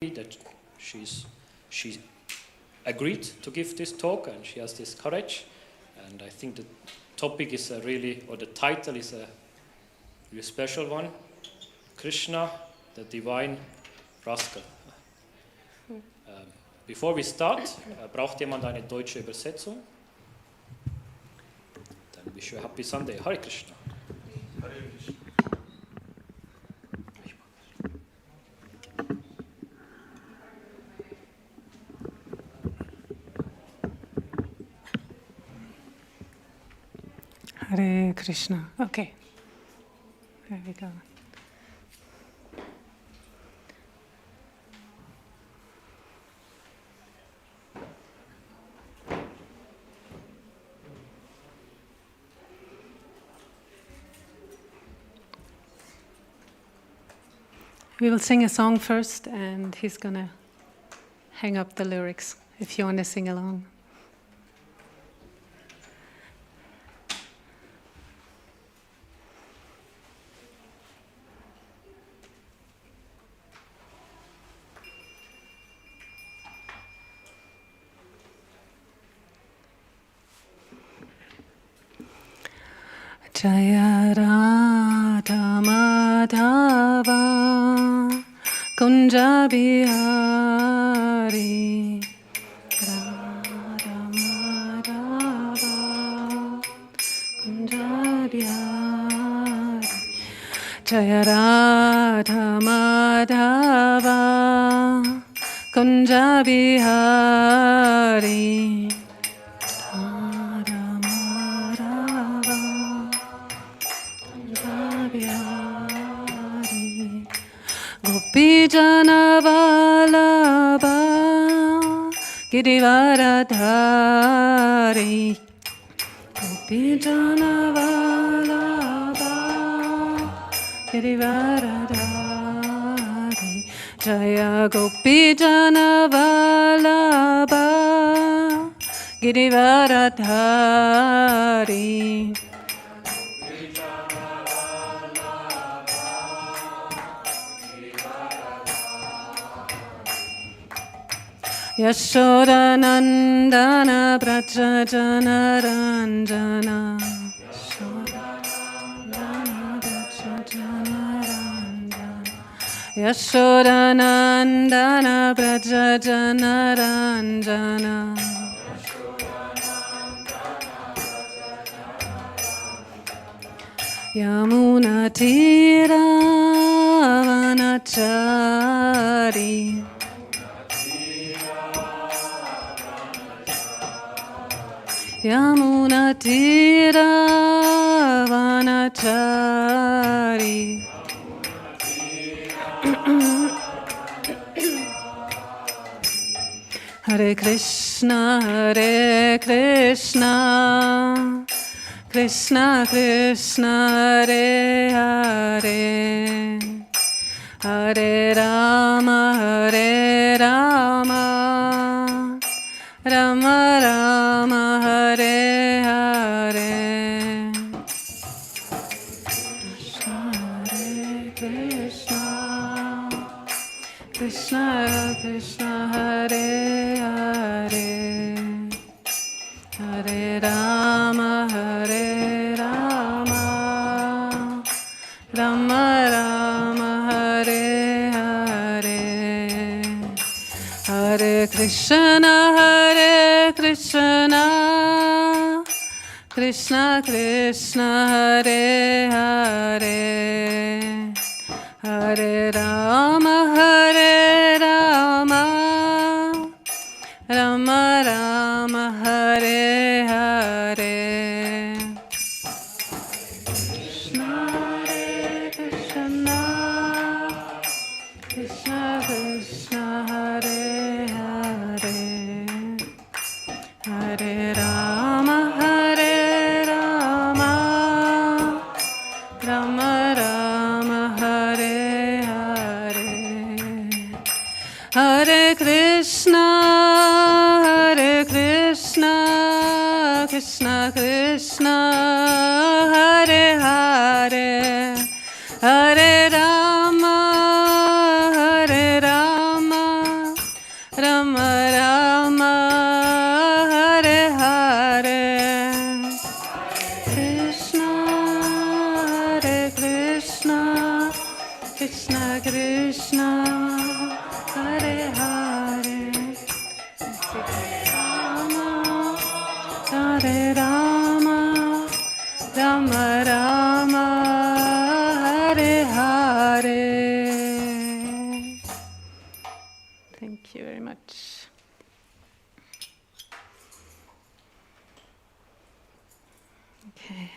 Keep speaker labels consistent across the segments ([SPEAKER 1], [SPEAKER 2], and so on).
[SPEAKER 1] that she agreed to give this talk, and she has this courage. And I think the topic is the title is a really special one: Krishna, the Divine Rascal. Bevor we start, braucht jemand eine deutsche Übersetzung? Then wish you a happy Sunday. Hare Krishna.
[SPEAKER 2] Hare Krishna.
[SPEAKER 3] Hare Krishna. Okay. There we go. We will sing a song first, and he's going to hang up the lyrics if you want to sing along. Jaya Radha Madhava Kunja Bihari Radha Madhava Kunja Bihari Jaya Radha Madhava Kunja Bihari Gopijana Vallabha Girivaradhari Gopijana Vallabha Girivaradhari Jaya Gopijana Vallabha Girivaradhari Yashoda Nandana Brajajana Ranjana Yashoda Nandana Brajajana Ranjana Yamuna Tira Vanachari Yamuna Tira Vanachari Hare Krishna, Hare Krishna Krishna Krishna, Hare Hare Hare Rama, Hare Rama Rama Rama, Hare Hare Hare Krishna Krishna Krishna, Hare Hare Hare Rama, Hare Rama Rama Rama, Hare Hare Hare Krishna, Hare Krishna Krishna Krishna, Hare Hare Hare Rama, Hare Rama Rama Rama, Hare Hare Krishna, Hare Krishna Krishna Krishna, Hare Hare Hare Rama, Hare Rama Rama Rama, Hare Hare Hare Krishna, Hare Krishna Krishna Krishna, Hare Hare Hare Rama, Hare Rama Rama Rama, Hare Hare, Krishna, Hare Krishna, Krishna Krishna, Hare Hare, Rama, Hare Rama, Rama Rama, Hare Hare. Thank you very much. Okay.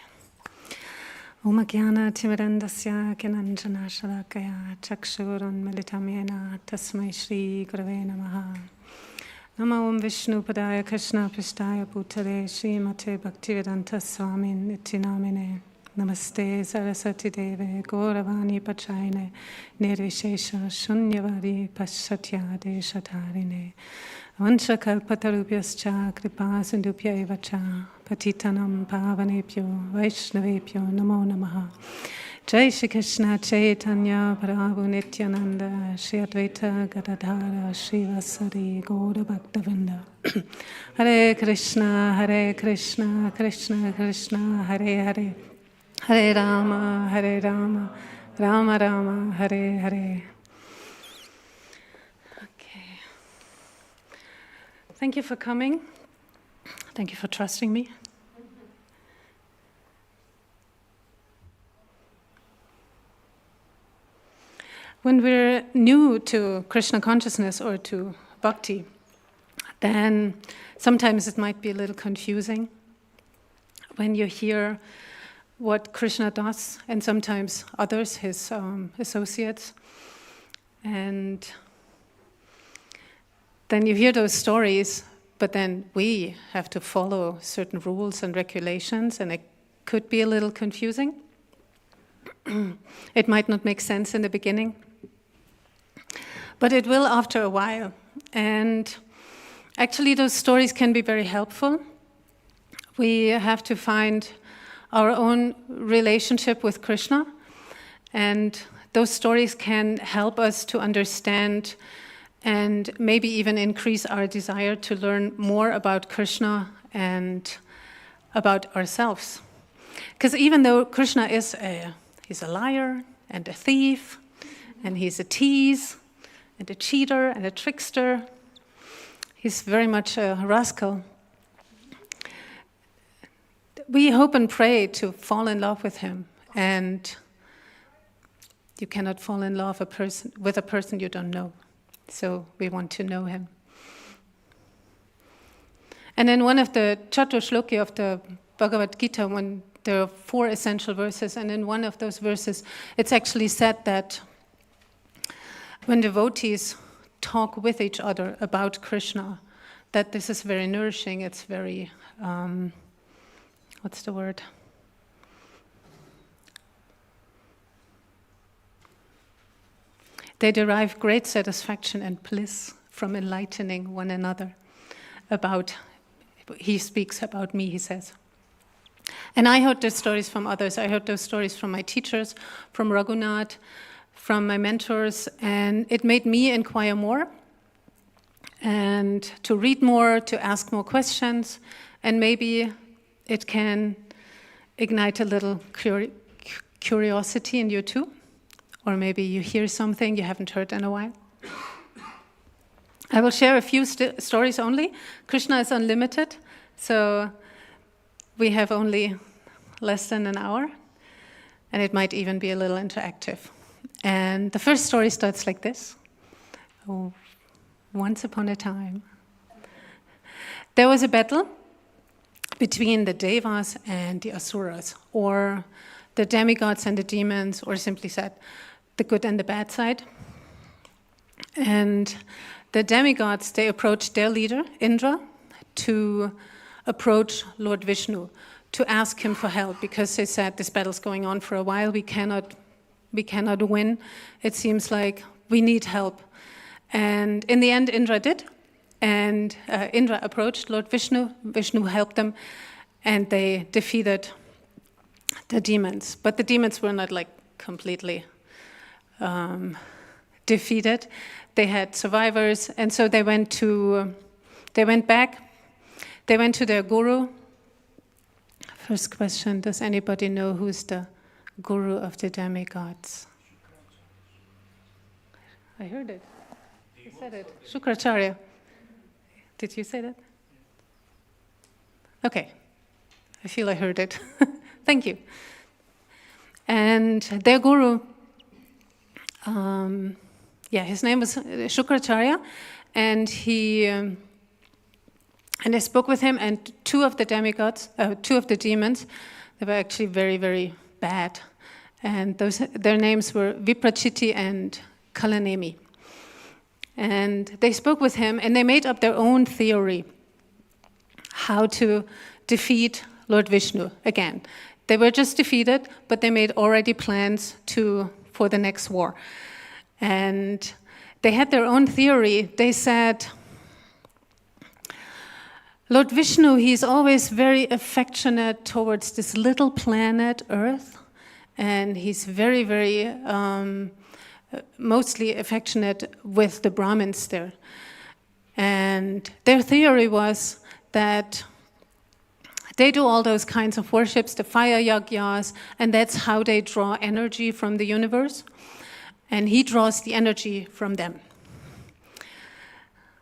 [SPEAKER 3] Om Jnana Timirandasya Gyananjana Shalakaya Chakshurunmilitam Yena Tasmai Shri Gurave Namaha. Namo Om Vishnu Padaya Krishna Prishtaya Bhutale Srimate Bhaktivedanta Swamin Iti Namine. Namaste Saraswati Deve Gauravani Pachaine Nirvishesha Shunyavadi Paschatya Deshatarine Vanchakalpatarubhyascha Kripa Sindhubhya Evacha Patitanam Pavanebhyo Vaishnavebhyo Namo Namaha. Jai Shri Krishna Chaitanya Prabhu Nityananda Shri Advaita Gadadhara Shri Vasari Gaura Bhaktavinda. Hare Krishna Krishna Krishna Hare Hare, Hare Rama, Rama Rama, Hare Hare. Okay. Thank you for coming. Thank you for trusting me. When we're new to Krishna consciousness or to bhakti, then sometimes it might be a little confusing when you hear what Krishna does, and sometimes others, his associates. And then you hear those stories, but then we have to follow certain rules and regulations, and it could be a little confusing. It might not make sense in the beginning, but it will after a while. And actually those stories can be very helpful. We have to find our own relationship with Krishna, and those stories can help us to understand and maybe even increase our desire to learn more about Krishna and about ourselves. Because even though Krishna he's a liar and a thief, and he's a tease and a cheater and a trickster, he's very much a rascal. We hope and pray to fall in love with him, and you cannot fall in love with a person you don't know. So we want to know him. And in one of the Chatur Shloki of the Bhagavad Gita, when there are 4 essential verses, and in one of those verses, it's actually said that when devotees talk with each other about Krishna, that this is very nourishing, it's very, what's the word? They derive great satisfaction and bliss from enlightening one another about, he speaks about me, he says. And I heard those stories from others. I heard those stories from my teachers, from Raghunath, from my mentors, and it made me inquire more and to read more, to ask more questions, and maybe it can ignite a little curiosity in you too. Or maybe you hear something you haven't heard in a while. I will share a few stories only. Krishna is unlimited, so we have only less than an hour, and it might even be a little interactive. And the first story starts like this. Oh, once upon a time, there was a battle between the Devas and the Asuras, or the demigods and the demons, or simply said, the good and the bad side. And the demigods, they approached their leader, Indra, to approach Lord Vishnu, to ask him for help, because they said this battle's going on for a while, we cannot win. It seems like we need help. And in the end, Indra did. And Indra approached Lord Vishnu. Vishnu helped them, and they defeated the demons. But the demons were not like completely defeated. They had survivors, and so they went back. They went to their guru. First question, does anybody know who's the guru of the demigods? I heard it. You said it. Shukracharya. Did you say that? Okay. I feel I heard it. Thank you. And their guru, his name was Shukracharya, and and I spoke with him, and two of the demons, they were actually very, very bad. And their names were Viprachiti and Kalanemi. And they spoke with him, and they made up their own theory how to defeat Lord Vishnu again. They were just defeated, but they made already plans for the next war. And they had their own theory. They said, Lord Vishnu, he's always very affectionate towards this little planet, Earth, and he's very, very mostly affectionate with the Brahmins there. And their theory was that they do all those kinds of worships, the fire yajnas, and that's how they draw energy from the universe. And he draws the energy from them.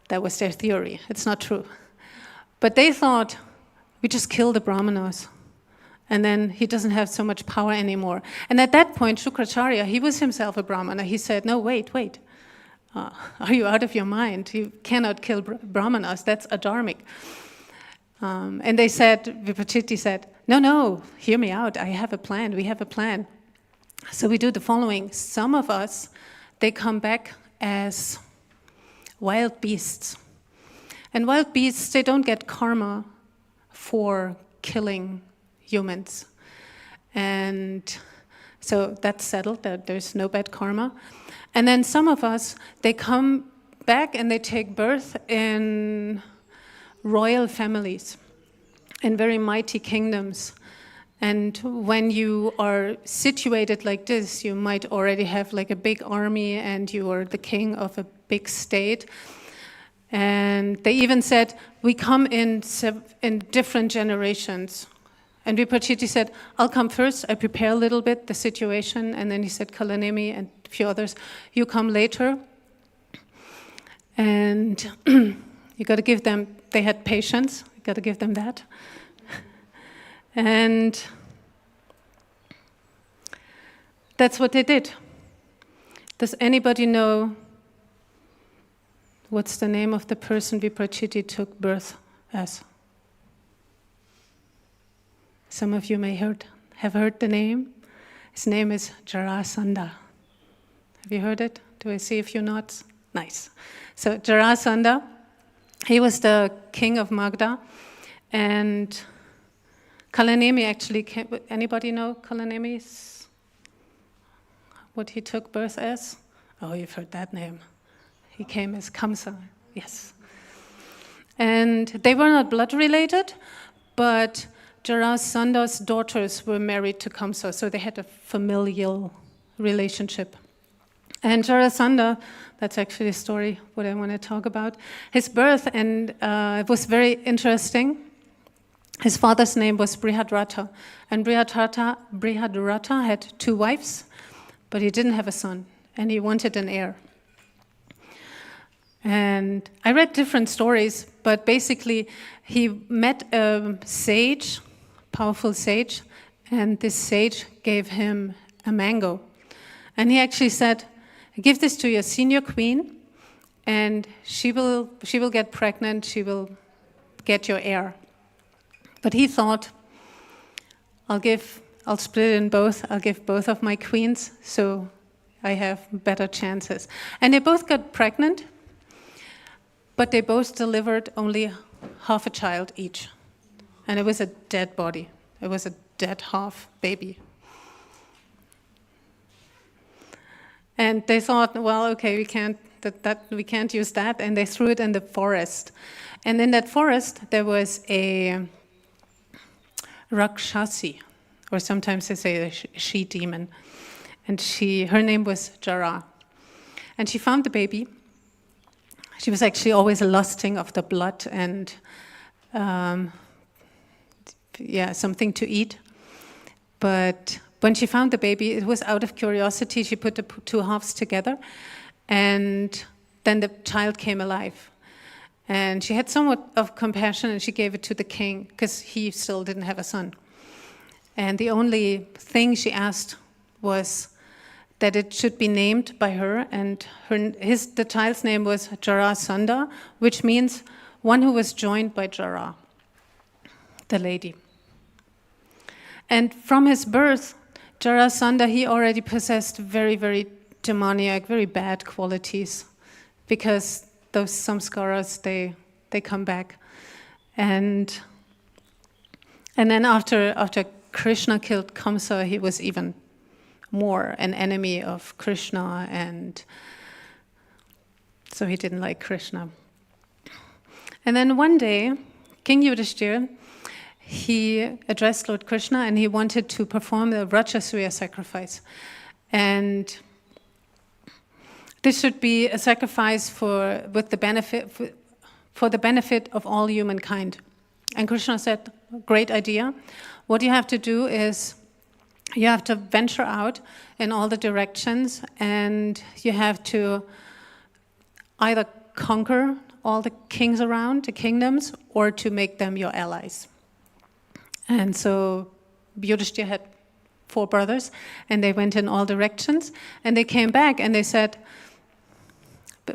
[SPEAKER 3] That was their theory. It's not true. But they thought, we just kill the Brahmanas, and then he doesn't have so much power anymore. And at that point, Shukracharya, he was himself a Brahmana. He said, no, wait. Are you out of your mind? You cannot kill Brahmanas. That's adharmic. And they said, Viprachiti said, no, hear me out. I have a plan. We have a plan. So we do the following. Some of us, they come back as wild beasts. And wild beasts, they don't get karma for killing humans. And so that's settled, that there's no bad karma. And then some of us, they come back and they take birth in royal families, in very mighty kingdoms. And when you are situated like this, you might already have like a big army and you are the king of a big state. And they even said, we come in different generations. And Viprachiti said, I'll come first, I prepare a little bit the situation. And then he said, Kalanemi and a few others, you come later. And you got to give them, they had patience, you got to give them that. And that's what they did. Does anybody know what's the name of the person Viprachiti took birth as? Some of you may have heard the name. His name is Jarasandha. Have you heard it? Do I see a few nods? Nice. So Jarasandha, he was the king of Magda, and Kalanemi actually came. Anybody know Kalanemi's? What he took birth as? Oh, you've heard that name. He came as Kamsa, yes. And they were not blood related, but Jarasandha's daughters were married to Kamsa, so they had a familial relationship. And Jarasandha, that's actually a story, what I want to talk about. His birth, and it was very interesting. His father's name was Brihadrata, and Brihadrata had 2 wives, but he didn't have a son, and he wanted an heir. And I read different stories, but basically he met a sage, powerful sage, and this sage gave him a mango. And he actually said, give this to your senior queen, and she will get pregnant, she will get your heir. But he thought, I'll split it in both, I'll give both of my queens, so I have better chances. And they both got pregnant, but they both delivered only half a child each. And it was a dead body. It was a dead half baby. And they thought, well, okay, we can't use that, and they threw it in the forest. And in that forest, there was a Rakshasi, or sometimes they say a she-demon. And her name was Jara. And she found the baby. She was actually always lusting of the blood and something to eat. But when she found the baby, it was out of curiosity. She put the two halves together, and then the child came alive. And she had somewhat of compassion, and she gave it to the king, because he still didn't have a son. And the only thing she asked was that it should be named by her, and the child's name was Jarasandha, which means one who was joined by Jara, the lady. And from his birth, Jarasandha, he already possessed very, very demoniac, very bad qualities, because those samskaras, they come back. And then after Krishna killed Kamsa, he was even more an enemy of Krishna, and so he didn't like Krishna. And then one day, King Yudhishthira, he addressed Lord Krishna, and he wanted to perform the Rajasuya sacrifice. And this should be a sacrifice for the benefit of all humankind. And Krishna said, great idea. What you have to do is you have to venture out in all the directions, and you have to either conquer all the kings around, the kingdoms, or to make them your allies. And so Yudhishthira had 4 brothers, and they went in all directions, and they came back and they said,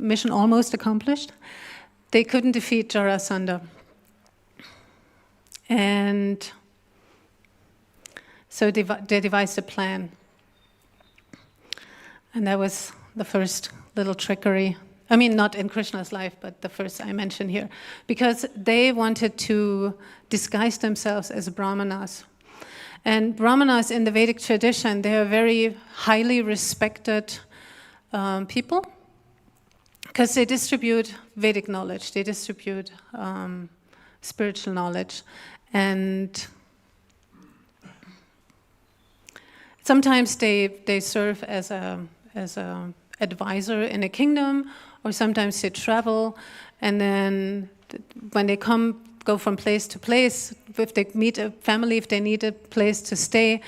[SPEAKER 3] mission almost accomplished. They couldn't defeat Jarasandha. And so they devised a plan. And that was the first little trickery. I mean, not in Krishna's life, but the first I mentioned here. Because they wanted to disguise themselves as brahmanas. And brahmanas in the Vedic tradition, they are very highly respected people, because they distribute Vedic knowledge, they distribute spiritual knowledge. And sometimes they serve as a advisor in a kingdom, or sometimes they travel, and then when they go from place to place, if they meet a family, if they need a place to stay,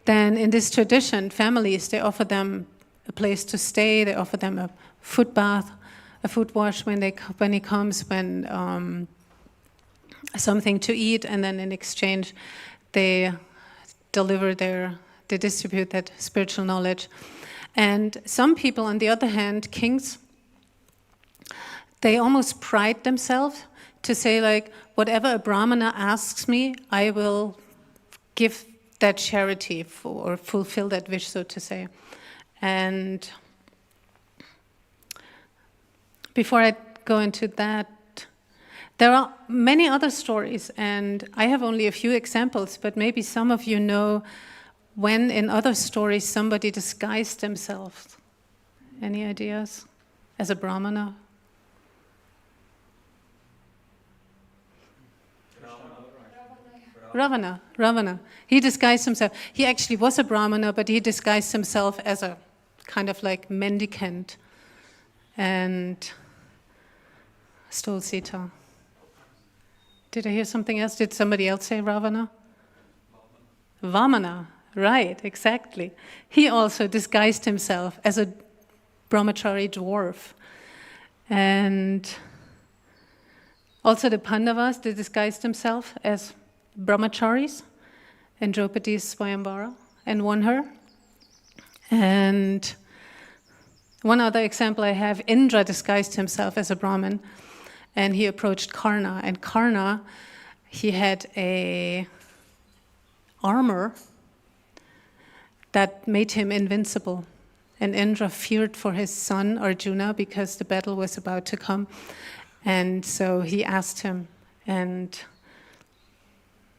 [SPEAKER 3] then in this tradition, families, they offer them a place to stay, they offer them a foot bath, a foot wash when he comes, something to eat, and then in exchange they distribute that spiritual knowledge. And some people, on the other hand, kings, they almost pride themselves to say, like, whatever a brahmana asks me, I will give that charity or fulfill that wish, so to say. And before I go into that, there are many other stories, and I have only a few examples, but maybe some of you know when in other stories somebody disguised themselves. Any ideas? As a brahmana? Ravana. He disguised himself. He actually was a brahmana, but he disguised himself as a kind of like mendicant and stole Sita. Did I hear something else? Did somebody else say Ravana? Vamana, right, exactly. He also disguised himself as a brahmachari dwarf. And also the Pandavas, they disguised themselves as brahmacharis in Draupadi's Swayamvara and won her. And one other example I have, Indra disguised himself as a Brahmin, and he approached Karna. And Karna, he had a armor that made him invincible. And Indra feared for his son Arjuna because the battle was about to come. And so he asked him, and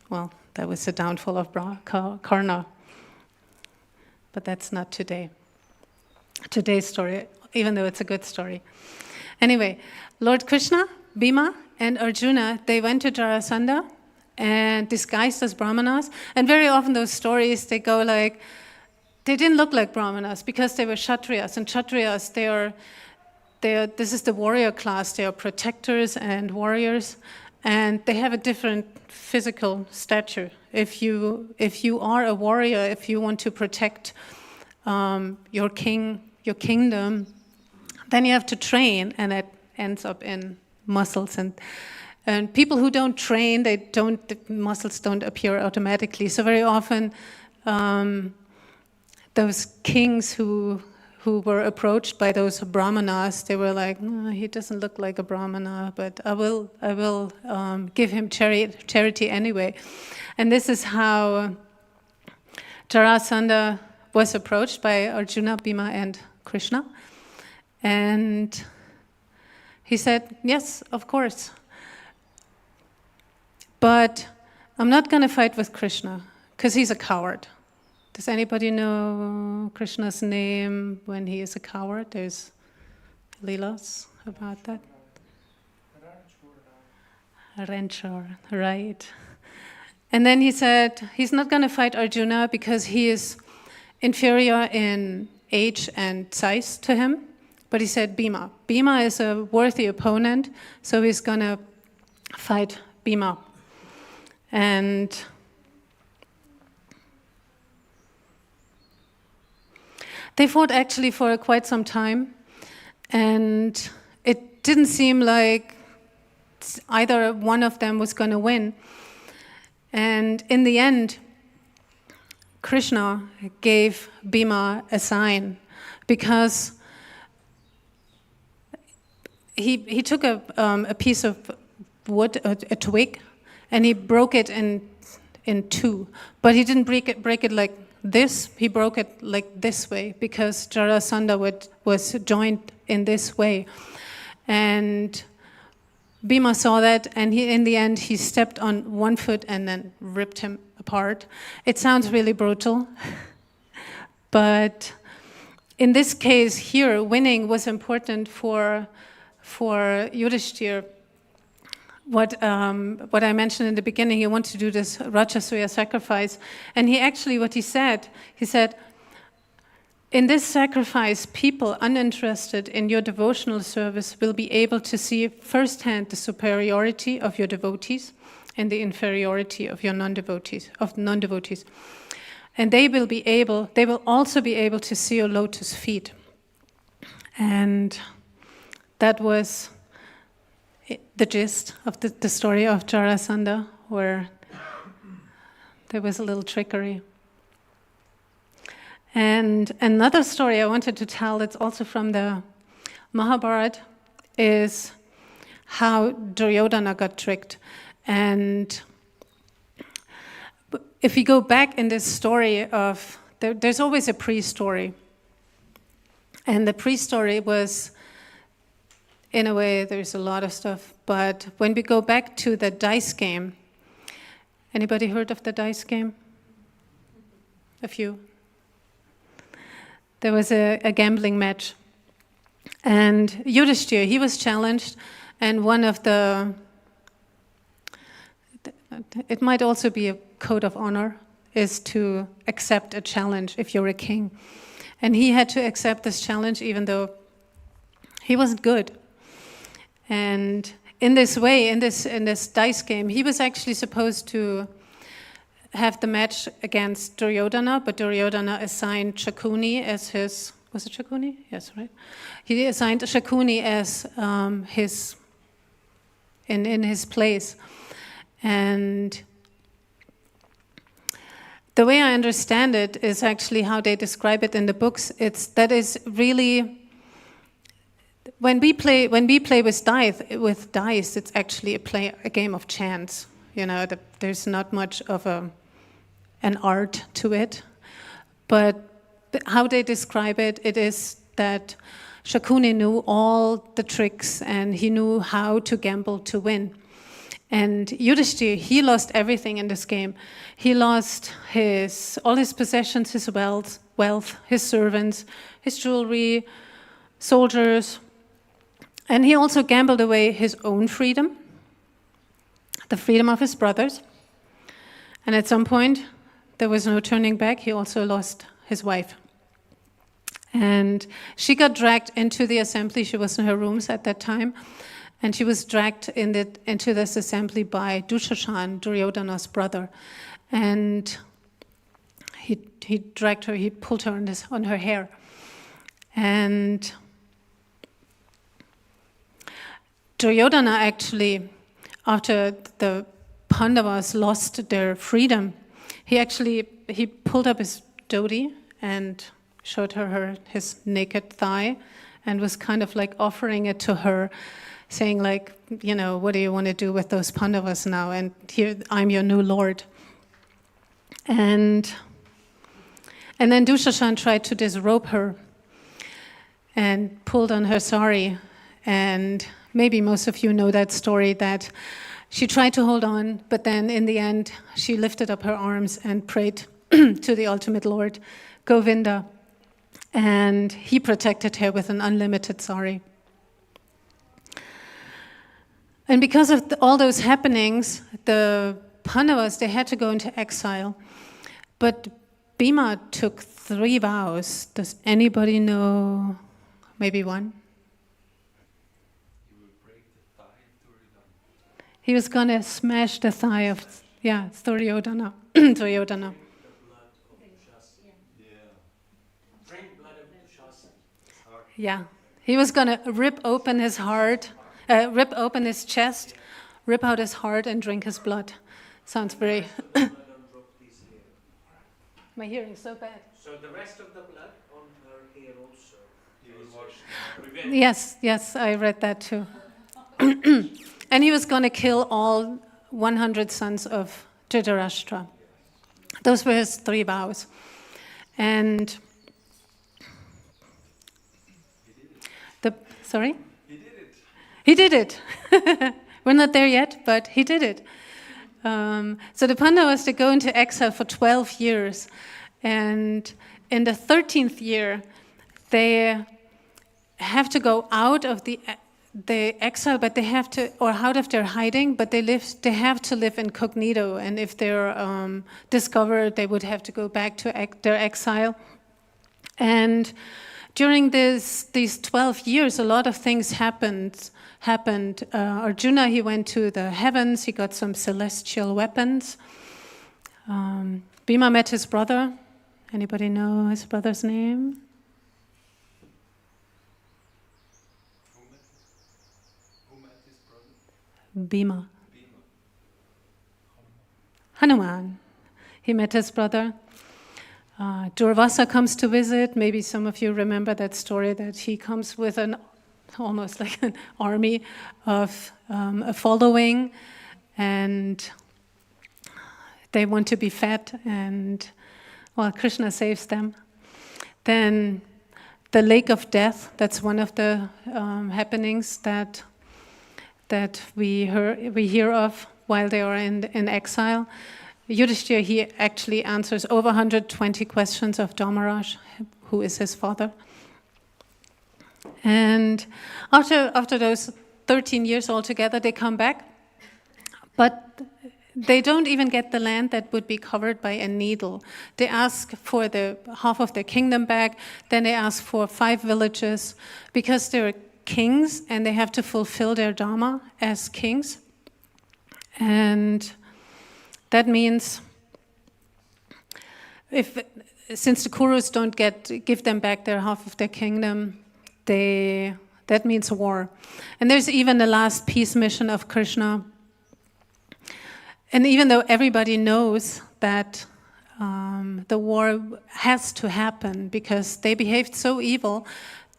[SPEAKER 3] well, that was the downfall of Karna. But that's not today's story, even though it's a good story. Anyway, Lord Krishna, Bhima, and Arjuna, they went to they didn't look like Brahmanas because they were Kshatriyas, and Kshatriyas, this is the warrior class. They are protectors and warriors, and they have a different physical stature. If you are a warrior, if you want to protect your kingdom, then you have to train, and that ends up in muscles. And people who don't train, the muscles don't appear automatically. So very often, those kings who were approached by those brahmanas, they were like, no, he doesn't look like a brahmana, but I will give him charity anyway. And this is how Jarasandha was approached by Arjuna, Bhima, and Krishna. And he said, yes, of course. But I'm not going to fight with Krishna, because he's a coward. Does anybody know Krishna's name when he is a coward? There's leelas about that. Ranchor, right. And then he said he's not going to fight Arjuna because he is inferior in age and size to him. But he said Bhima. Bhima is a worthy opponent, so he's going to fight Bhima. And they fought actually for quite some time, and it didn't seem like either one of them was going to win. And in the end, Krishna gave Bhima a sign, because he took a piece of wood, a twig, and he broke it in two. But he didn't break it like this. He broke it like this way, because Jarasandha was joined in this way. And Bhima saw that, and in the end he stepped on one foot and then ripped him apart. It sounds really brutal, but in this case here, winning was important for Yudhishthira. What I mentioned in the beginning, he wanted to do this Rajasuya sacrifice, and what he said, in this sacrifice, people uninterested in your devotional service will be able to see firsthand the superiority of your devotees and the inferiority of your non-devotees. And they will also be able to see your lotus feet. And that was the gist of the story of Jarasandha, where there was a little trickery. And another story I wanted to tell, it's also from the Mahabharata, is how Duryodhana got tricked. And if you go back in this story there's always a pre-story. And the pre-story was, in a way, there's a lot of stuff. But when we go back to the dice game, anybody heard of the dice game? A few. There was a gambling match, and Yudhishthira, he was challenged, and one of it might also be a code of honor, is to accept a challenge if you're a king. And he had to accept this challenge even though he wasn't good. And in this way, in this dice game, he was actually supposed to have the match against Duryodhana, but Duryodhana assigned Shakuni as his... Was it Shakuni? Yes, right? He assigned Shakuni as in his place. And the way I understand it is actually how they describe it in the books. That is really... When we play with dice, it's actually a game of chance. You know, there's not much of an art to it. But how they describe it is that Shakuni knew all the tricks and he knew how to gamble to win. And Yudhishthira, he lost everything in this game. He lost all his possessions, his wealth, his servants, his jewelry, soldiers. And he also gambled away his own freedom, the freedom of his brothers. And at some point, there was no turning back. He also lost his wife. And she got dragged into the assembly. She was in her rooms at that time. And she was dragged into this assembly by Dushashan, Duryodhana's brother. And he dragged her, he pulled her on her hair. And Duryodhana actually, after the Pandavas lost their freedom, he pulled up his dhoti and showed her his naked thigh and was kind of like offering it to her, saying like, you know, what do you want to do with those Pandavas now? And here, I'm your new lord. And then Dushashan tried to disrobe her and pulled on her sari. And maybe most of you know that story, that she tried to hold on, but then in the end, she lifted up her arms and prayed to the ultimate Lord, Govinda. And he protected her with an unlimited sari. And because of all those happenings, the Pandavas, they had to go into exile. But Bhima took 3 vows. Does anybody know maybe one?
[SPEAKER 2] He will break the thigh of Duryodhana.
[SPEAKER 3] He was going to smash the thigh of, Duryodhana. Duryodhana. Yeah. He was going to rip open his heart, rip open his chest, rip out his heart and drink his blood. Sounds very... My hearing's so bad.
[SPEAKER 4] So the rest of the blood on her hair also.
[SPEAKER 2] He will wash revenge.
[SPEAKER 3] Yes, I read that too. And he was going to kill all 100 sons of Dhritarashtra. Those were his 3 vows. And sorry? He did it. We're not there yet, but he did it. So the Pandavas, they go into exile for 12 years. And in the 13th year, they have to go out of the exile, but they have to, or out of their hiding, but they have to live incognito. And if they're discovered, they would have to go back to their exile. And during these 12 years, a lot of things happened. Arjuna, he went to the heavens. He got some celestial weapons. Bhima met his brother. Anybody know his brother's name?
[SPEAKER 2] Who met his brother?
[SPEAKER 3] Bhima. Hanuman. He met his brother. Durvasa comes to visit. Maybe some of you remember that story, that he comes with almost like an army of a following, and they want to be fed, and Krishna saves them. Then the lake of death, that's one of the happenings that we hear of while they are in exile. Yudhishthira, he actually answers over 120 questions of Dharmaraj, who is his father. And after those 13 years altogether, they come back, but they don't even get the land that would be covered by a needle. They ask for the half of their kingdom back, then they ask for 5 villages, because they're kings and they have to fulfill their dharma as kings. And that means since the Kurus don't give them back their half of their kingdom, that means war. And there's even the last peace mission of Krishna. And even though everybody knows that the war has to happen, because they behaved so evil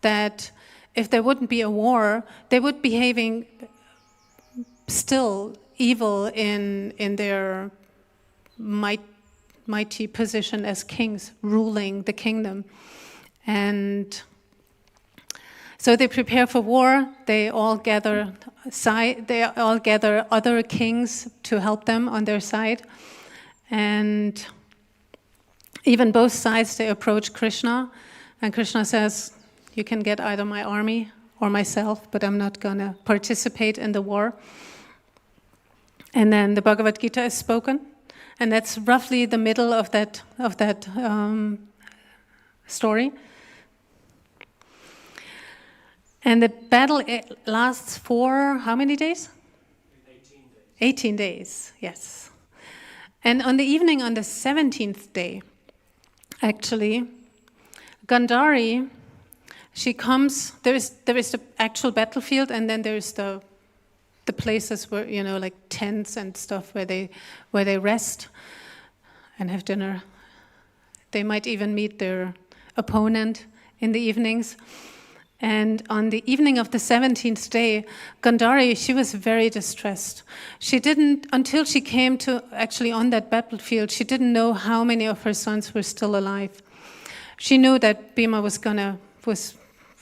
[SPEAKER 3] that if there wouldn't be a war, they would be behaving still evil in their mighty position as kings, ruling the kingdom. And so they prepare for war. They all gather other kings to help them on their side. And even both sides, they approach Krishna. And Krishna says, you can get either my army or myself, but I'm not going to participate in the war. And then the Bhagavad Gita is spoken. And that's roughly the middle of that story. And the battle lasts for how many days?
[SPEAKER 4] 18 days.
[SPEAKER 3] 18 days, yes. And on the evening on the 17th day, actually, Gandhari, she comes, there is the actual battlefield, and then there's the places where, you know, like tents and stuff where they rest and have dinner. They might even meet their opponent in the evenings. And on the evening of the 17th day, Gandhari, she was very distressed. She didn't, until she came to actually on that battlefield, she didn't know how many of her sons were still alive. She knew that Bhima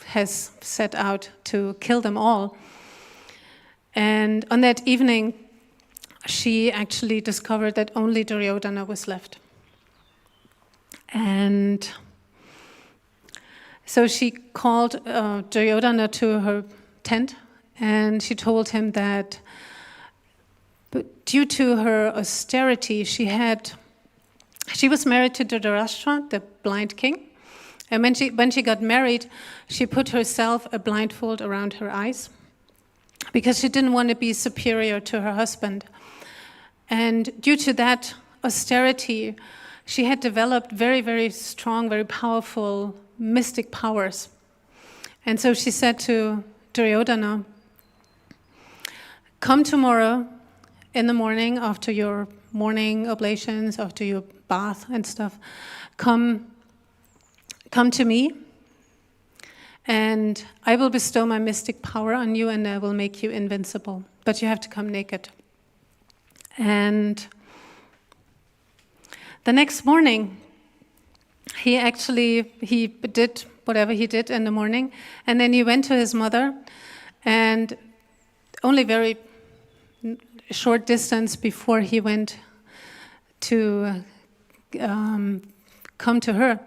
[SPEAKER 3] has set out to kill them all. And on that evening, she actually discovered that only Duryodhana was left. And so she called Duryodhana to her tent, and she told him that due to her austerity, she was married to Dhritarashtra, the blind king. And when she got married, she put herself a blindfold around her eyes because she didn't want to be superior to her husband. And due to that austerity, she had developed very, very strong, very powerful mystic powers. And so she said to Duryodhana, come tomorrow in the morning after your morning oblations, after your bath and stuff, come to me, and I will bestow my mystic power on you, and I will make you invincible. But you have to come naked. And the next morning, he did whatever he did in the morning, and then he went to his mother, and only very short distance before he went to come to her,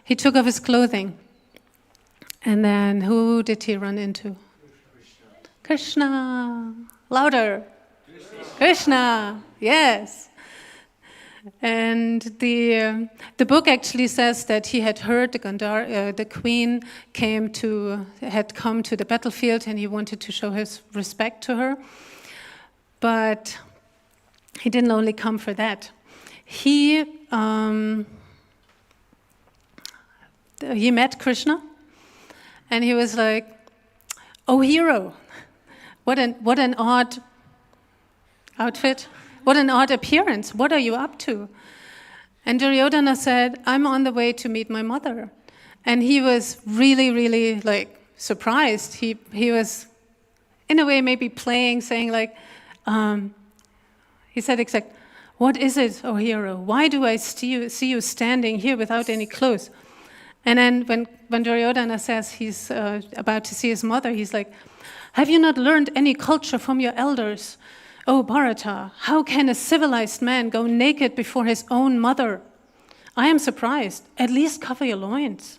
[SPEAKER 3] he took off his clothing. And then who did he run into? Krishna. Louder. Krishna. Yes. And the book actually says that he had heard the queen had come to the battlefield, and he wanted to show his respect to her. But he didn't only come for that. He met Krishna, and he was like, "Oh, hero, what an odd outfit, what an odd appearance. What are you up to?" And Duryodhana said, "I'm on the way to meet my mother." And he was really, really like surprised. He was, in a way, maybe playing, saying like, he said exact, "What is it, oh hero? Why do I see you standing here without any clothes?" And then when Duryodhana says he's about to see his mother, he's like, "Have you not learned any culture from your elders? Oh, Bharata, how can a civilized man go naked before his own mother? I am surprised. At least cover your loins."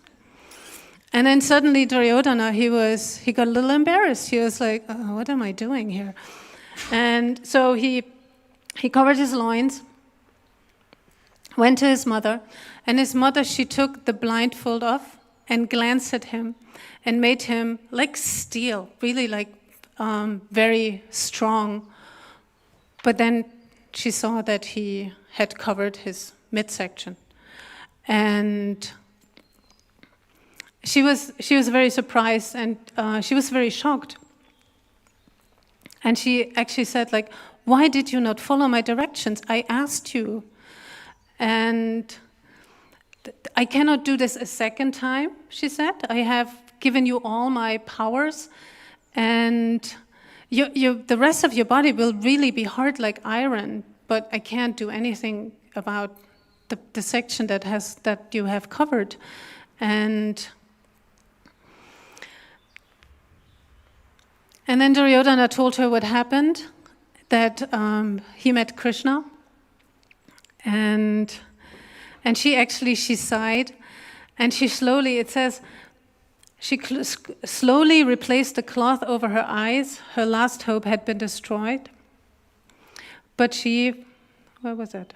[SPEAKER 3] And then suddenly Duryodhana, he got a little embarrassed. He was like, "Oh, what am I doing here?" And so he covered his loins, went to his mother, and his mother, she took the blindfold off and glanced at him and made him like steel, really like very strong. But then she saw that he had covered his midsection. And she was very surprised, and she was very shocked. And she actually said, like, "Why did you not follow my directions? I asked you. And I cannot do this a second time," she said. "I have given you all my powers, and the rest of your body will really be hard like iron, but I can't do anything about the section that you have covered." And then Duryodhana told her what happened, that he met Krishna, and she sighed, and she slowly, it says, she slowly replaced the cloth over her eyes. Her last hope had been destroyed. But where was it?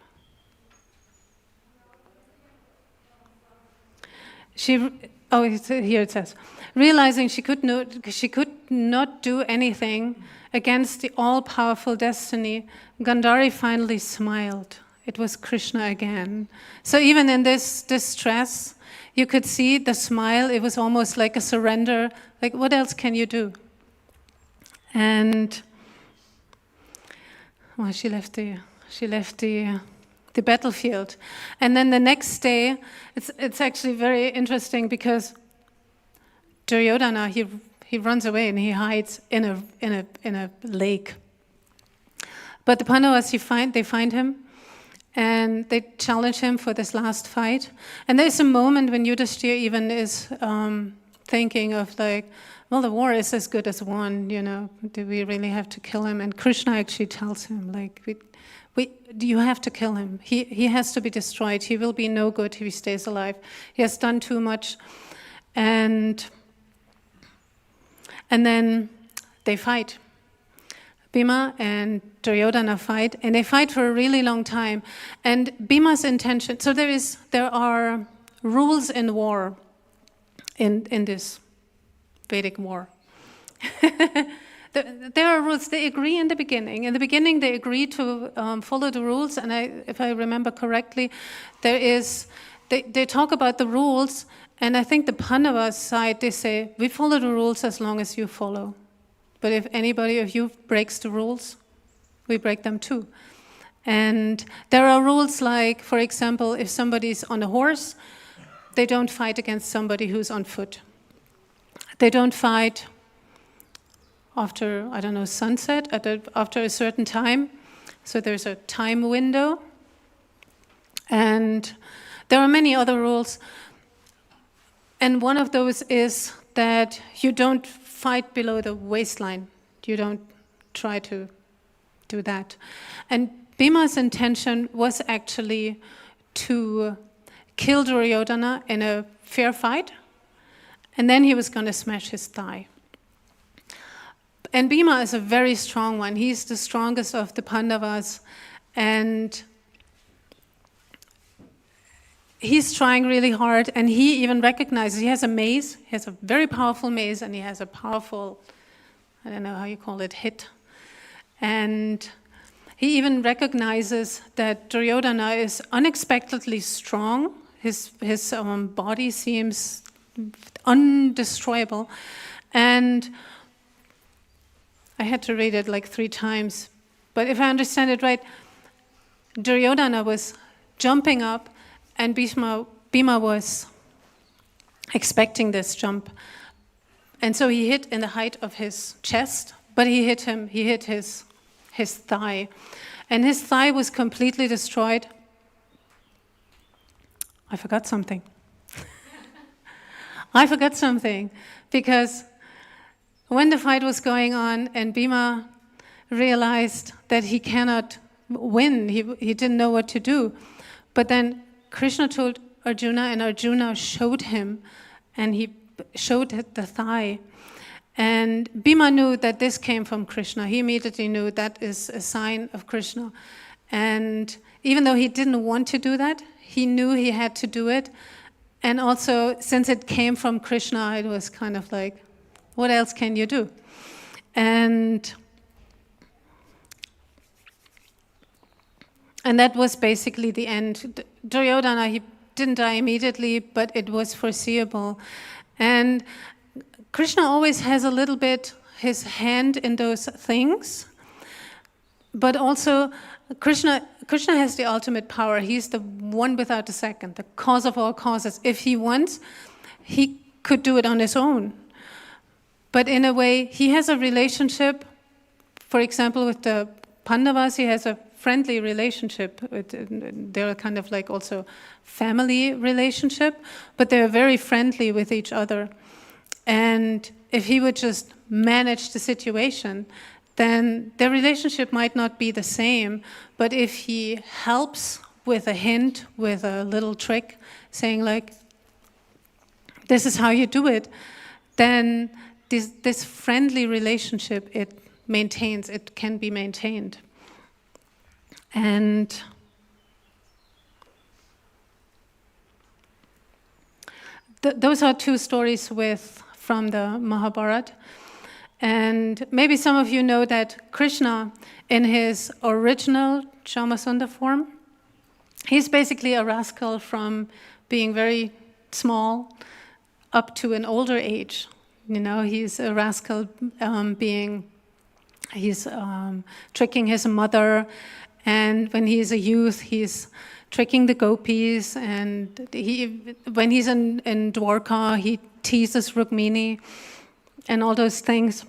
[SPEAKER 3] here it says, realizing she could not do anything against the all-powerful destiny, Gandhari finally smiled. It was Krishna again. So even in this distress, you could see the smile. It was almost like a surrender. Like, what else can you do? And well, she left the battlefield. And then the next day, it's actually very interesting because Duryodhana, he runs away and he hides in a lake. But the Pandavas, they find him and they challenge him for this last fight. And there's a moment when Yudhishthira even is thinking of like, well, the war is as good as won, do we really have to kill him? And Krishna actually tells him, like, you have to kill him. He has to be destroyed. He will be no good if he stays alive. He has done too much. And then they fight. Bhima and Duryodhana fight, and they fight for a really long time. And Bhima's intention, so there are rules in war, in this Vedic war. There are rules. They agree in the beginning. In the beginning, they agree to follow the rules. And if I remember correctly, they talk about the rules. And I think the Pandavas side, they say, we follow the rules as long as you follow. But if anybody of you breaks the rules, we break them too. And there are rules like, for example, if somebody's on a horse, they don't fight against somebody who's on foot. They don't fight after, sunset, after a certain time. So there's a time window. And there are many other rules. And one of those is that you don't fight below the waistline. You don't try to do that. And Bhima's intention was actually to kill Duryodhana in a fair fight, and then he was going to smash his thigh. And Bhima is a very strong one. He's the strongest of the Pandavas, and he's trying really hard, and he even recognizes he has a mace. He has a very powerful mace, and he has a powerful, I don't know how you call it, hit. And he even recognizes that Duryodhana is unexpectedly strong. His body seems undestroyable. And I had to read it like 3 times. But if I understand it right, Duryodhana was jumping up, and Bhima was expecting this jump. And so he hit in the height of his chest, but he hit his thigh. And his thigh was completely destroyed. I forgot something. Because when the fight was going on and Bhima realized that he cannot win, he didn't know what to do. But then Krishna told Arjuna, and Arjuna showed him, and he showed the thigh. And Bhima knew that this came from Krishna. He immediately knew that is a sign of Krishna. And even though he didn't want to do that, he knew he had to do it. And also, since it came from Krishna, it was kind of like, what else can you do? And that was basically the end. Duryodhana, he didn't die immediately, but it was foreseeable. And Krishna always has a little bit his hand in those things. But also, Krishna has the ultimate power. He's the one without a second, the cause of all causes. If he wants, he could do it on his own. But in a way, he has a relationship, for example, with the Pandavas, he has a friendly relationship. They're kind of like also family relationship, but they're very friendly with each other. And if he would just manage the situation, then their relationship might not be the same. But if he helps with a hint, with a little trick, saying like, this is how you do it, then this friendly relationship, it can be maintained. And those are two stories from the Mahabharata. And maybe some of you know that Krishna, in his original Jamasundha form, he's basically a rascal from being very small up to an older age. You know, he's a rascal he's tricking his mother, and when he's a youth, he's tricking the gopis, and when he's in Dwarka, he teases Rukmini and all those things.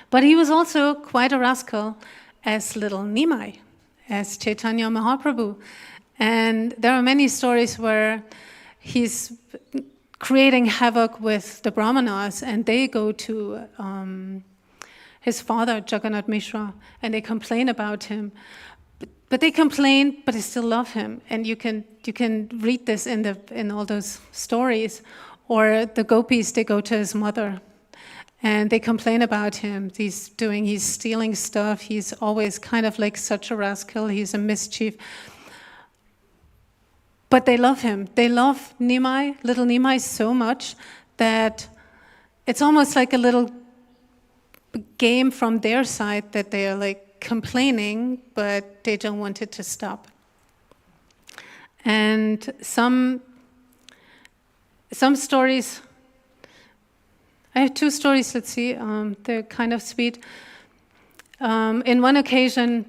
[SPEAKER 3] But he was also quite a rascal as little Nimai, as Chaitanya Mahaprabhu. And there are many stories where he's creating havoc with the Brahmanas, and they go to his father, Jagannath Mishra, and they complain about him. But they complain, but they still love him. And you can read this in all those stories. Or the gopis, they go to his mother, and they complain about him. He's stealing stuff. He's always kind of like such a rascal. He's a mischief. But they love him. They love Nimai, little Nimai, so much that it's almost like a little game from their side that they are like complaining, but they don't want it to stop. And some stories, I have two stories, let's see, they're kind of sweet. In one occasion,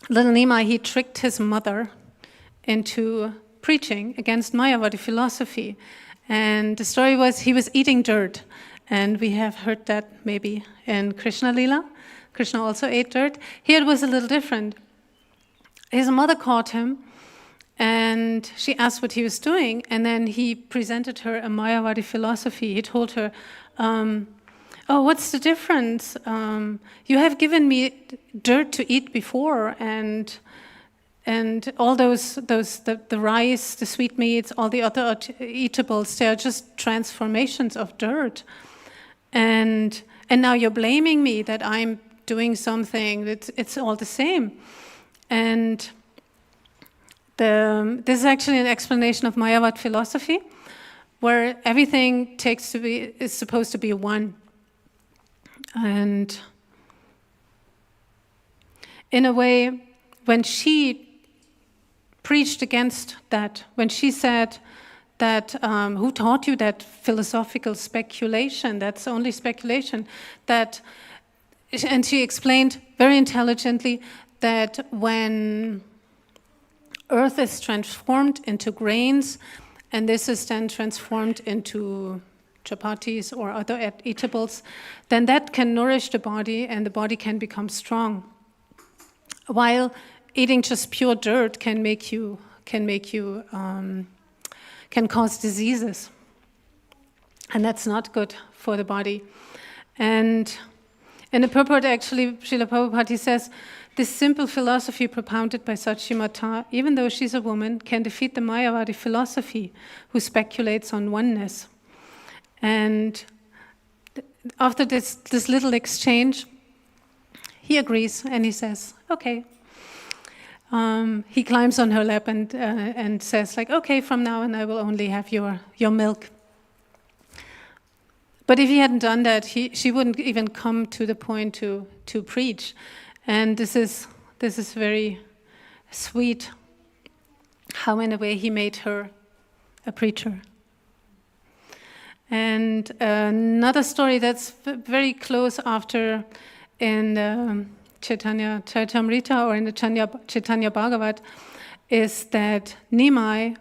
[SPEAKER 3] little Nimai, he tricked his mother into preaching against Mayavadi philosophy. And the story was he was eating dirt. And we have heard that maybe in Krishna Lila. Krishna also ate dirt. Here it was a little different. His mother caught him, and she asked what he was doing. And then he presented her a Mayavadi philosophy. He told her, oh, what's the difference? You have given me dirt to eat before, and all the rice, the sweetmeats, all the other eatables, they are just transformations of dirt. And now you're blaming me that I'm doing something that it's all the same. And this is actually an explanation of Mayavad philosophy, where everything is supposed to be one. And in a way, when she preached against that, when she said that, who taught you that philosophical speculation, that's only speculation, and she explained very intelligently that when earth is transformed into grains, and this is then transformed into chapatis or other eatables, then that can nourish the body, and the body can become strong. While eating just pure dirt can cause diseases, and that's not good for the body. And in the purport, actually, Srila Prabhupada, he says, this simple philosophy propounded by Sachi Mata, even though she's a woman, can defeat the Mayavadi philosophy, who speculates on oneness. And after this little exchange, he agrees, and he says, okay. He climbs on her lap and says, like, okay, from now on I will only have your milk. But if he hadn't done that, she wouldn't even come to the point to preach. And this is very sweet, how in a way he made her a preacher. And another story that's very close after in Chaitanya Charitamrita or in the Chaitanya Bhagavat is that Nimai,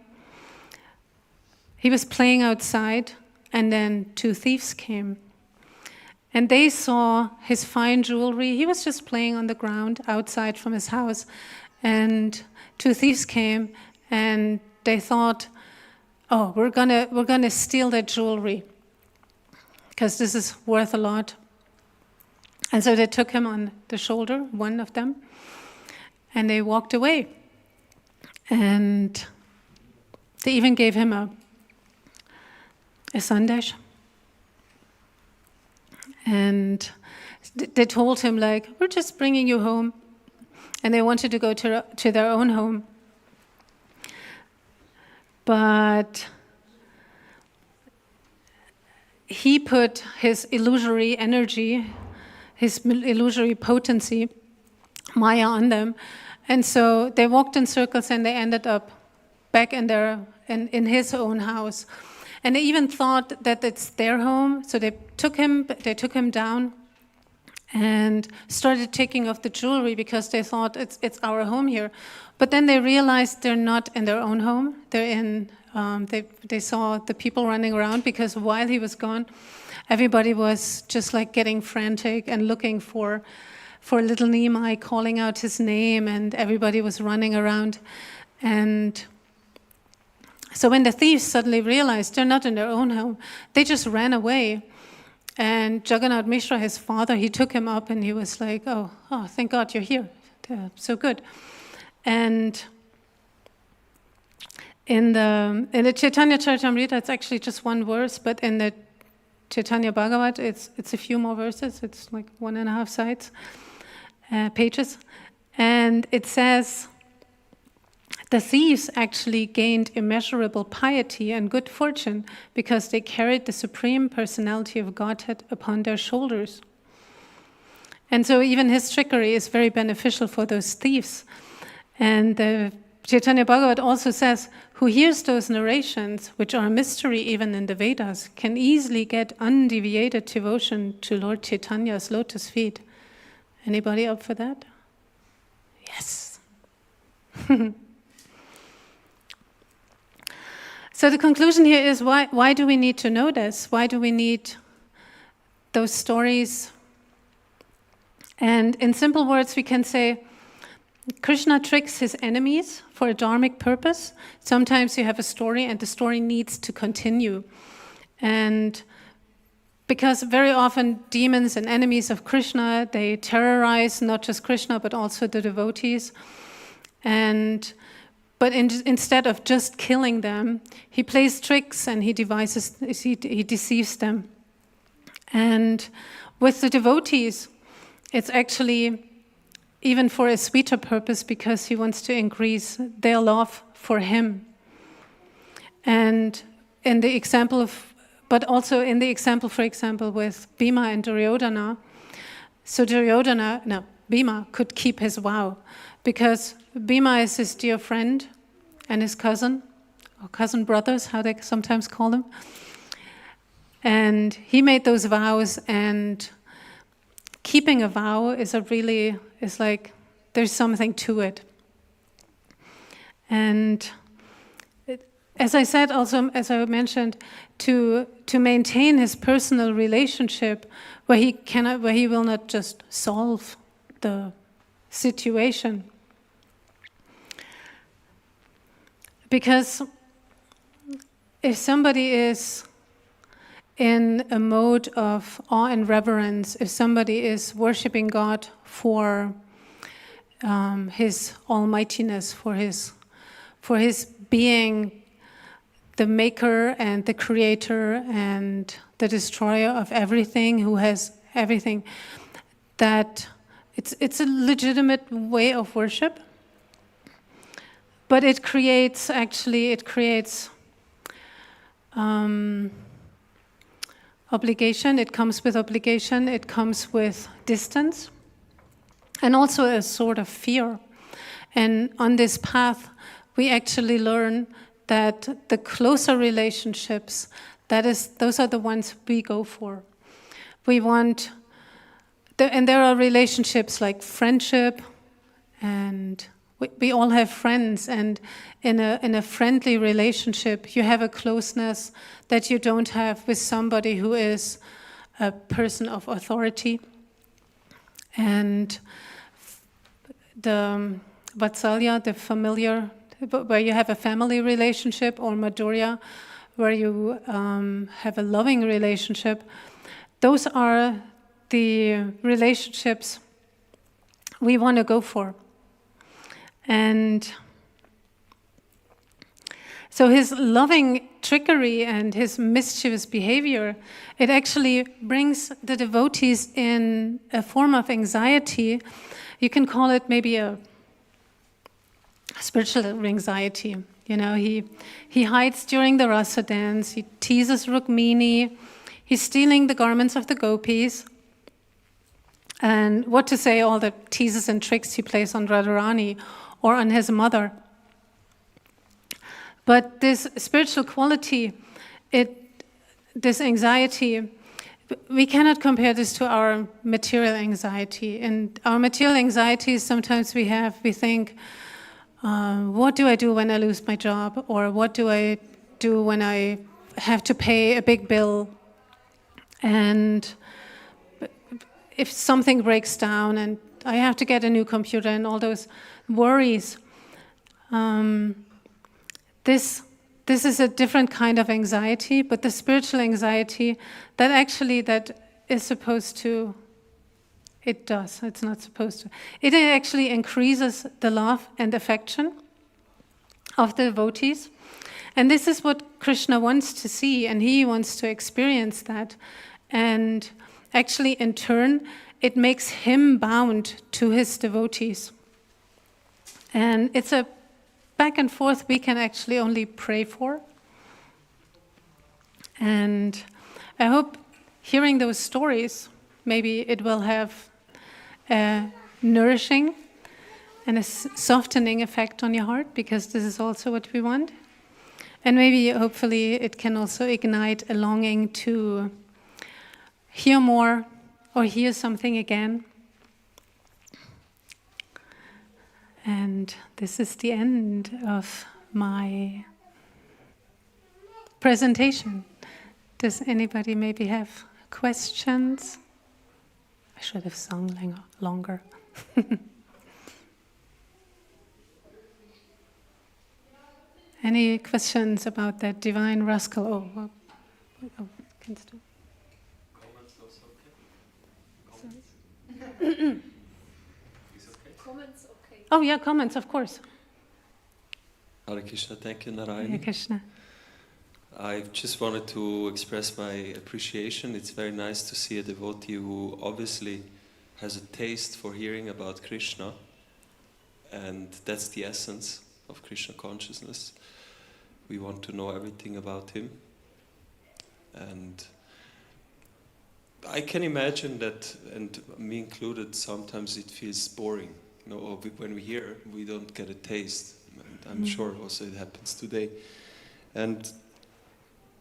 [SPEAKER 3] he was playing outside, and then two thieves came. And they saw his fine jewelry. He was just playing on the ground outside from his house. And two thieves came, and they thought, oh, we're gonna steal that jewelry, because this is worth a lot. And so they took him on the shoulder, one of them, and they walked away. And they even gave him a sandesh. And they told him, like, we're just bringing you home. And they wanted to go to their own home. But he put his illusory energy, his illusory potency, Maya, on them. And so they walked in circles and they ended up back in his own house. And they even thought that it's their home, so they took him down and started taking off the jewelry because they thought it's our home here. But then they realized they're not in their own home. They're in. They saw the people running around because while he was gone, everybody was just like getting frantic and looking for little Nimai, calling out his name, and everybody was running around. And so when the thieves suddenly realized they're not in their own home, they just ran away. And Jagannath Mishra, his father, he took him up and he was like, oh, thank God you're here. So good. And in the Chaitanya Charitamrita, it's actually just one verse, but in the Chaitanya Bhagavat, it's a few more verses. It's like 1.5 sides, pages. And it says, the thieves actually gained immeasurable piety and good fortune because they carried the Supreme Personality of Godhead upon their shoulders. And so even his trickery is very beneficial for those thieves. And the Chaitanya Bhagavat also says, who hears those narrations, which are a mystery even in the Vedas, can easily get undeviated devotion to Lord Chaitanya's lotus feet. Anybody up for that? Yes. So the conclusion here is, why do we need to know this? Why do we need those stories? And in simple words, we can say, Krishna tricks his enemies for a dharmic purpose. Sometimes you have a story and the story needs to continue. And because very often demons and enemies of Krishna, they terrorize not just Krishna but also the devotees. But instead of just killing them, he plays tricks and he deceives them. And with the devotees, it's actually even for a sweeter purpose because he wants to increase their love for him. And in the example but also in the example, for example, with Bhima and Duryodhana, so Bhima could keep his vow because Bhima is his dear friend and his cousin, or cousin brothers, how they sometimes call them. And he made those vows, and keeping a vow is like there's something to it. And as I said also, as I mentioned, to maintain his personal relationship where he will not just solve the situation. Because if somebody is in a mode of awe and reverence, if somebody is worshiping God for his almightiness, for his being the maker and the creator and the destroyer of everything, who has everything, that it's a legitimate way of worship. But it creates obligation. It comes with obligation. It comes with distance, and also a sort of fear. And on this path, we actually learn that the closer relationships, those are the ones we go for. We want, and there are relationships like friendship, and we all have friends, and in a friendly relationship, you have a closeness that you don't have with somebody who is a person of authority. And the Vatsalya, the familiar, where you have a family relationship, or Madhurya, where you have a loving relationship, those are the relationships we want to go for. And so his loving trickery and his mischievous behavior, it actually brings the devotees in a form of anxiety. You can call it maybe a spiritual anxiety. You know, he hides during the rasa dance, he teases Rukmini, he He's stealing the garments of the gopis. And what to say, all the teases and tricks he plays on Radharani or on his mother. But this spiritual quality, this anxiety, we cannot compare this to our material anxiety. And our material anxiety, sometimes we think, what do I do when I lose my job? Or what do I do when I have to pay a big bill? And if something breaks down and I have to get a new computer and all those worries, this is a different kind of anxiety, but the spiritual anxiety that is supposed to, it does, it's not supposed to. It actually increases the love and affection of the devotees. And this is what Krishna wants to see, and he wants to experience that. And actually, in turn, it makes him bound to his devotees. And it's a back and forth we can actually only pray for. And I hope hearing those stories, maybe it will have a nourishing and a softening effect on your heart, because this is also what we want. And maybe, hopefully, it can also ignite a longing to hear more or hear something again. And this is the end of my presentation. Does anybody maybe have questions? I should have sung longer. Any questions about that divine rascal? Oh, kannst du?
[SPEAKER 2] Comments also okay? Is okay?
[SPEAKER 5] Comments, okay.
[SPEAKER 3] Oh yeah, comments, of course.
[SPEAKER 6] Hare Krishna, thank you,
[SPEAKER 3] Hare
[SPEAKER 6] Narayani.
[SPEAKER 3] Krishna.
[SPEAKER 6] I just wanted to express my appreciation. It's very nice to see a devotee who obviously has a taste for hearing about Krishna, and that's the essence of Krishna consciousness. We want to know everything about him, and I can imagine that, and me included, sometimes it feels boring. You know, or when we hear, we don't get a taste. And I'm sure also it happens today, and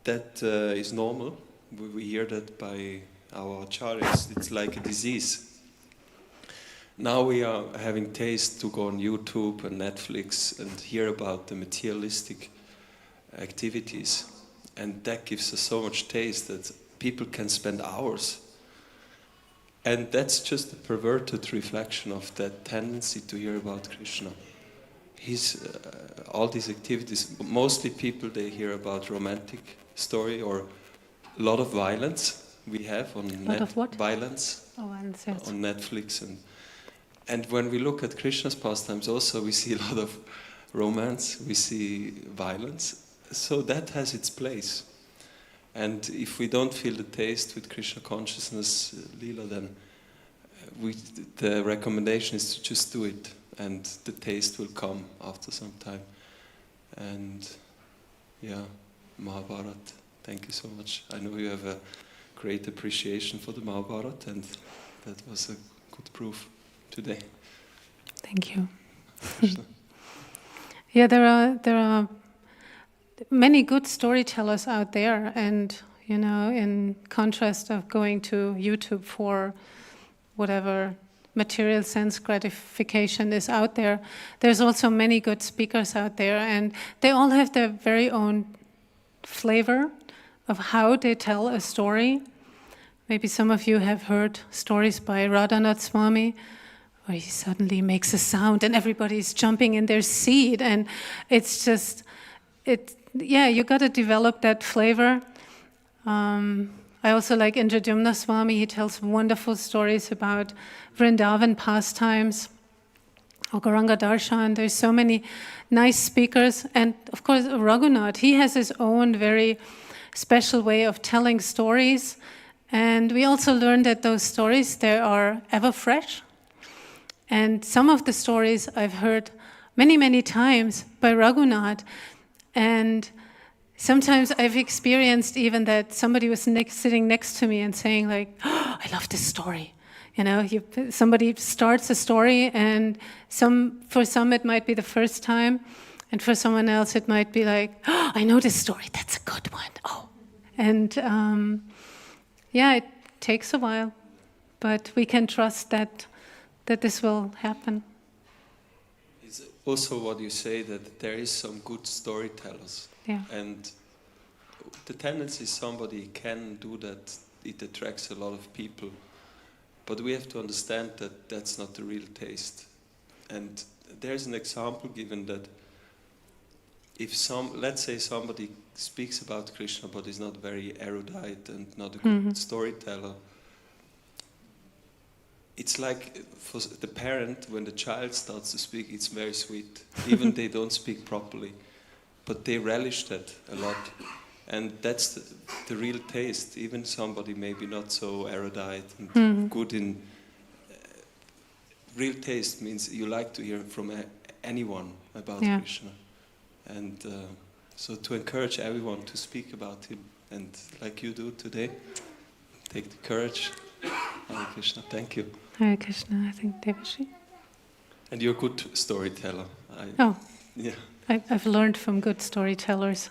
[SPEAKER 6] that is normal. We hear that by our acharyas. It's like a disease. Now we are having taste to go on YouTube and Netflix and hear about the materialistic activities, and that gives us so much taste that people can spend hours. And that's just a perverted reflection of that tendency to hear about Krishna. All these activities, mostly people, they hear about romantic story or a lot of violence we have on violence on Netflix, and when we look at Krishna's pastimes also we see a lot of romance, we see violence, so that has its place. And if we don't feel the taste with Krishna consciousness Leela, then the recommendation is to just do it, and the taste will come after some time. And yeah, Mahabharata, thank you so much. I know you have a great appreciation for the Mahabharata, and that was a good proof today.
[SPEAKER 3] Thank you. Yeah, there are many good storytellers out there, and you know, in contrast of going to YouTube for whatever material sense gratification is out there, there's also many good speakers out there, and they all have their very own flavor of how they tell a story. Maybe some of you have heard stories by Radhanath Swami, where he suddenly makes a sound and everybody's jumping in their seat, and it's just, you got to develop that flavor. I also like Indradyumna Swami. He tells wonderful stories about Vrindavan pastimes, or Gauranga Darshan. There's so many nice speakers. And of course, Raghunath, he has his own very special way of telling stories. And we also learned that those stories, they are ever fresh. And some of the stories I've heard many, many times by Raghunath. And sometimes I've experienced even that somebody was sitting next to me and saying like, oh, I love this story. You know, somebody starts a story, and for some it might be the first time, and for someone else it might be like, oh, I know this story, that's a good one. Oh, and yeah, it takes a while, but we can trust that this will happen.
[SPEAKER 6] It's also what you say, that there is some good storytellers.
[SPEAKER 3] Yeah.
[SPEAKER 6] And the tendency is somebody can do that, it attracts a lot of people. But we have to understand that that's not the real taste. And there's an example given that if let's say somebody speaks about Krishna but is not very erudite and not a good storyteller, it's like for the parent, when the child starts to speak, it's very sweet. Even they don't speak properly, but they relish that a lot. And that's the real taste. Even somebody maybe not so erudite and good in... real taste means you like to hear from anyone about Krishna. And so to encourage everyone to speak about him, and like you do today, take the courage. Hare Krishna, thank you.
[SPEAKER 3] Hare Krishna, I think Devashi.
[SPEAKER 6] And you're a good storyteller. Yeah.
[SPEAKER 3] I've learned from good storytellers.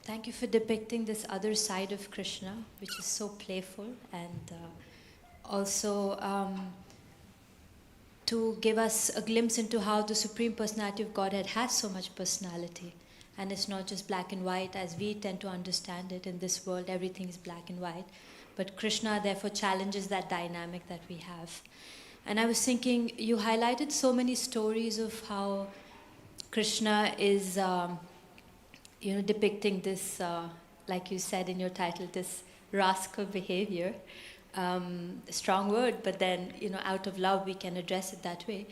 [SPEAKER 5] Thank you for depicting this other side of Krishna, which is so playful, and also to give us a glimpse into how the Supreme Personality of Godhead has so much personality. And it's not just black and white as we tend to understand it. In this world, everything is black and white. But Krishna therefore challenges that dynamic that we have. And I was thinking, you highlighted so many stories of how Krishna is... depicting this, like you said in your title, this rascal behavior. Strong word, but then, out of love we can address it that way.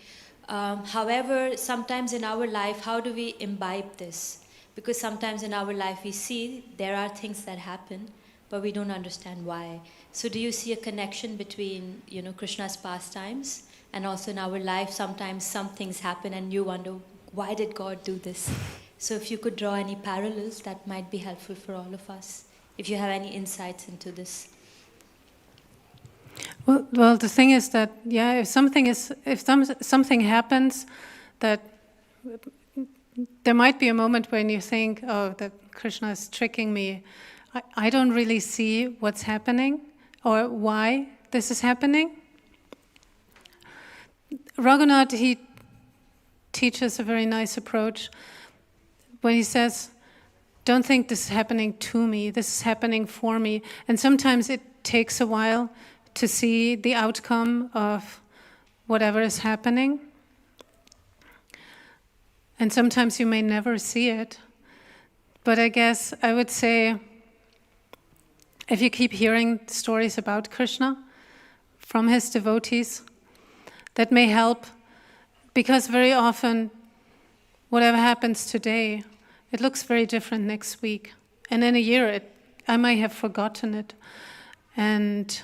[SPEAKER 5] However, sometimes in our life, how do we imbibe this? Because sometimes in our life we see there are things that happen, but we don't understand why. So do you see a connection between, Krishna's pastimes and also in our life sometimes some things happen and you wonder, why did God do this? So if you could draw any parallels, that might be helpful for all of us, if you have any insights into this.
[SPEAKER 3] Well, the thing is that, if something happens, that there might be a moment when you think, oh, that Krishna is tricking me. I don't really see what's happening or why this is happening. Raghunath, he teaches a very nice approach when he says, don't think this is happening to me, this is happening for me. And sometimes it takes a while to see the outcome of whatever is happening. And sometimes you may never see it. But I guess I would say, if you keep hearing stories about Krishna from his devotees, that may help, because very often whatever happens today, it looks very different next week. And in a year, I might have forgotten it. And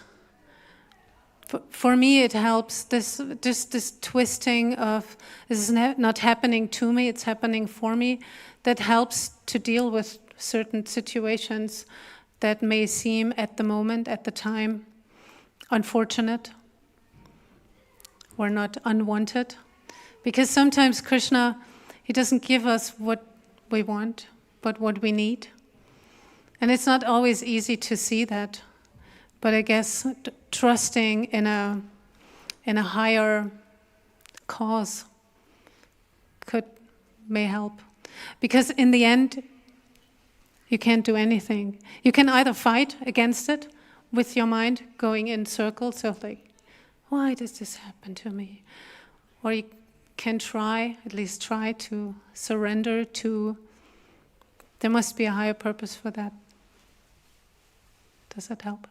[SPEAKER 3] for me, it helps, this twisting of, this is not happening to me, it's happening for me, that helps to deal with certain situations that may seem at the moment, at the time, unfortunate or not unwanted. Because sometimes Krishna, he doesn't give us what we want, but what we need. And it's not always easy to see that. But I guess trusting in a higher cause may help. Because in the end, you can't do anything. You can either fight against it with your mind, going in circles of like, why does this happen to me? Or you can at least try to surrender to, there must be a higher purpose for that. Does that help?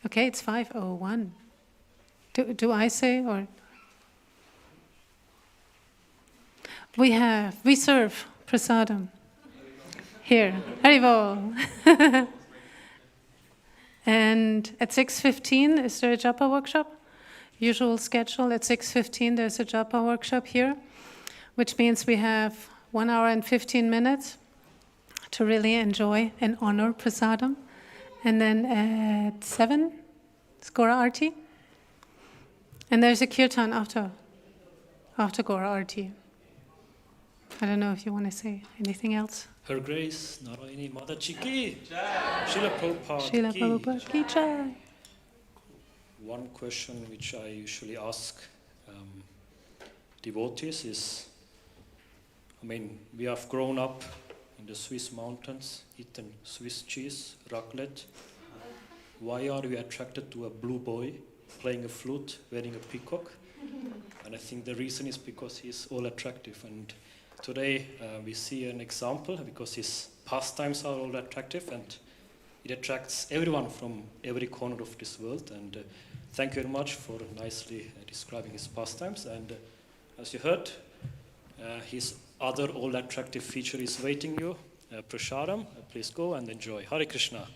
[SPEAKER 3] Okay, it's 5:01. Do I say, or? We serve prasadam here. Haribol. And at 6:15, is there a japa workshop? usual schedule. At 6:15 there's a japa workshop here, which means we have 1 hour and 15 minutes to really enjoy and honor prasadam. And then at 7, it's Gora Arti. And there's a kirtan after Gora Arti. I don't know if you want to say anything else.
[SPEAKER 1] Her Grace Narayani Mataji ki, Srila Prabhupada
[SPEAKER 3] Srila
[SPEAKER 1] ki.
[SPEAKER 3] Prabhupada ki jai.
[SPEAKER 1] One question which I usually ask devotees is, we have grown up in the Swiss mountains, eaten Swiss cheese, raclette. Why are we attracted to a blue boy playing a flute, wearing a peacock? And I think the reason is because he's all attractive. And today we see an example because his pastimes are all attractive and it attracts everyone from every corner of this world. And thank you very much for nicely describing his pastimes. And as you heard, his other all attractive feature is waiting you, prasadam. Please go and enjoy. Hare Krishna.